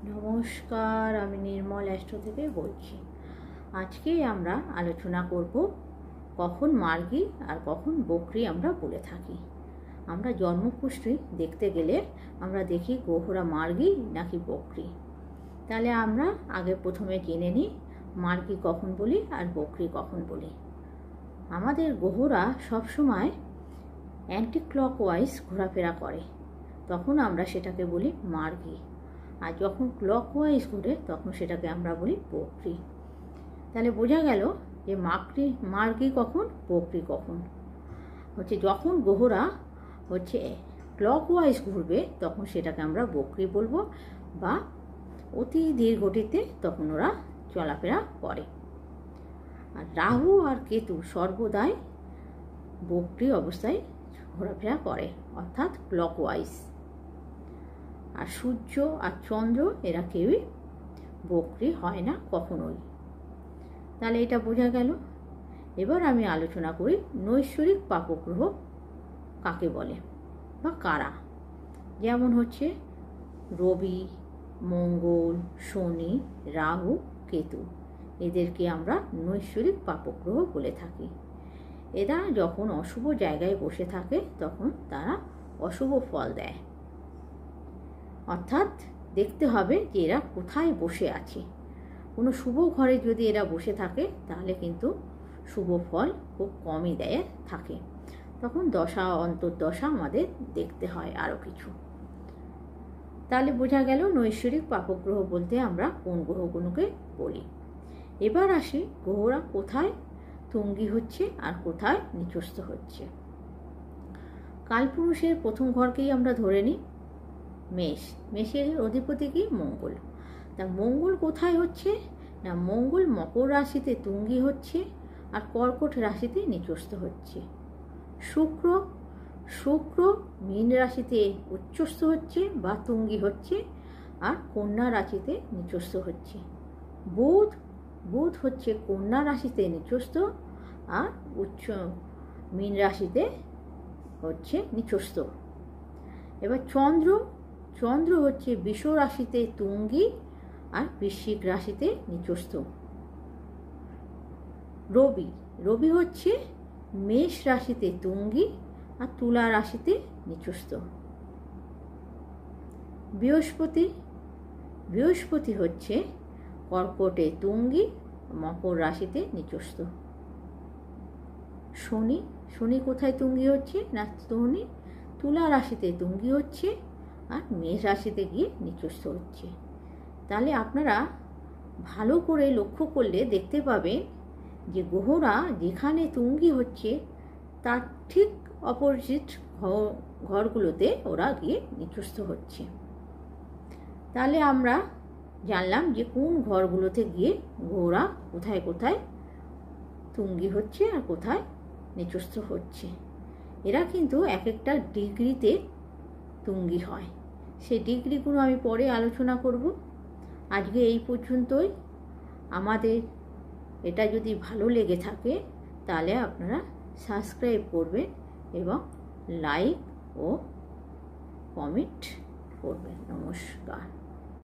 নমস্কার, আমি নির্মল অ্যাস্ট্রো থেকে বলছি। আজকে আমরা আলোচনা করব কখন মার্গী আর কখন বকরি আমরা বলে থাকি। আমরা জন্মকুষ্ঠী দেখতে গেলে আমরা দেখি গ্রহরা মার্গী নাকি বকরি। তাহলে আমরা আগে প্রথমে জেনে নিই মার্গী কখন বলি আর বকরি কখন বলি। আমাদের গ্রহরা সবসময় অ্যান্টি ক্লকওয়াইজ ঘোরাফেরা করে, তখন আমরা সেটাকে বলি মার্গী। আর যখন ক্লকওয়াইজ ঘুরে তখন সেটাকে আমরা বলি বকরি। তাহলে বোঝা গেল যে মার্গী কখন, বকরি কখন। যখন গ্রহরা ক্লকওয়াইজ ঘুরবে তখন সেটাকে আমরা বকরি বলবো, বা অতি ধীর গতিতে তখন ওরা চলাফেরা করে। আর রাহু আর কেতু সর্বদাই বকরি অবস্থায় ঘোরাফেরা করে, অর্থাৎ ক্লকওয়াইজ। আর সূর্য আর চন্দ্র এরা কেউই বকরি হয় না কখনোই। তাহলে এটা বোঝা গেল। এবার আমি আলোচনা করি নৈসর্গিক পাপগ্রহ কাকে বলে বা কারা। যেমন রবি, মঙ্গল, শনি, রাহু, কেতু, এদেরকে আমরা নৈসর্গিক পাপগ্রহ বলে থাকি। এরা যখন অশুভ জায়গায় বসে থাকে তখন তারা অশুভ ফল দেয়। অর্থাৎ দেখতে হবে যে এরা কোথায় বসে আছে। কোনো শুভ ঘরে যদি এরা বসে থাকে তাহলে কিন্তু শুভ ফল খুব কমই দেয় থাকে। তখন দশা অন্তর্দশা আমাদের দেখতে হয় আরও কিছু। তাহলে বোঝা গেল নৈসর্গিক পাপগ্রহ বলতে আমরা কোন গ্রহগুলোকে বলি। এবার আসি গ্রহরা কোথায় তুঙ্গি হচ্ছে আর কোথায় নিচস্থ হচ্ছে। কালপুরুষের প্রথম ঘরকেই আমরা ধরে নিই মেষ। মেষের অধিপতি কি? মঙ্গল। তা মঙ্গল কোথায় হচ্ছে না, মঙ্গল মকর রাশিতে তুঙ্গি হচ্ছে আর কর্কট রাশিতে নিচস্থ হচ্ছে। শুক্র মীন রাশিতে উচ্চস্থ হচ্ছে বা তুঙ্গি হচ্ছে আর কন্যা রাশিতে নিচস্থ হচ্ছে। বুধ হচ্ছে কন্যা রাশিতে নিচস্থ আর মীন রাশিতে হচ্ছে নিচস্থ। এবার চন্দ্র হচ্ছে বৃষ রাশিতে তুঙ্গি আর বৃশ্চিক রাশিতে নিচস্থ। রবি হচ্ছে মেষ রাশিতে তুঙ্গি আর তুলা রাশিতে নিচস্থ। বৃহস্পতি হচ্ছে কর্কটে তুঙ্গি, মকর রাশিতে নিচস্থ। শনি কোথায় তুঙ্গি হচ্ছে না, শনি তুলা রাশিতে তুঙ্গি হচ্ছে আর মেষ রাশিতে গিয়ে নিচস্থ হচ্ছে। তাহলে আপনারা ভালো করে লক্ষ্য করলে দেখতে পাবেন যে গ্রহরা যেখানে তুঙ্গি হচ্ছে তার ঠিক অপোজিট ঘরগুলোতে ওরা গিয়ে নিচস্থ হচ্ছে। তাহলে আমরা জানলাম যে কোন ঘরগুলোতে গিয়ে গ্রহরা কোথায় কোথায় তুঙ্গি হচ্ছে আর কোথায় নিচস্থ হচ্ছে। এরা কিন্তু এক একটা ডিগ্রিতে তুঙ্গি হয়। সেই ডিগ্রিগুলো আমি পরে আলোচনা করব। আজকে এই পর্যন্তই। আমাদের এটা যদি ভালো লেগে থাকে তাহলে আপনারা সাবস্ক্রাইব করবেন এবং লাইক ও কমেন্ট করবেন। নমস্কার।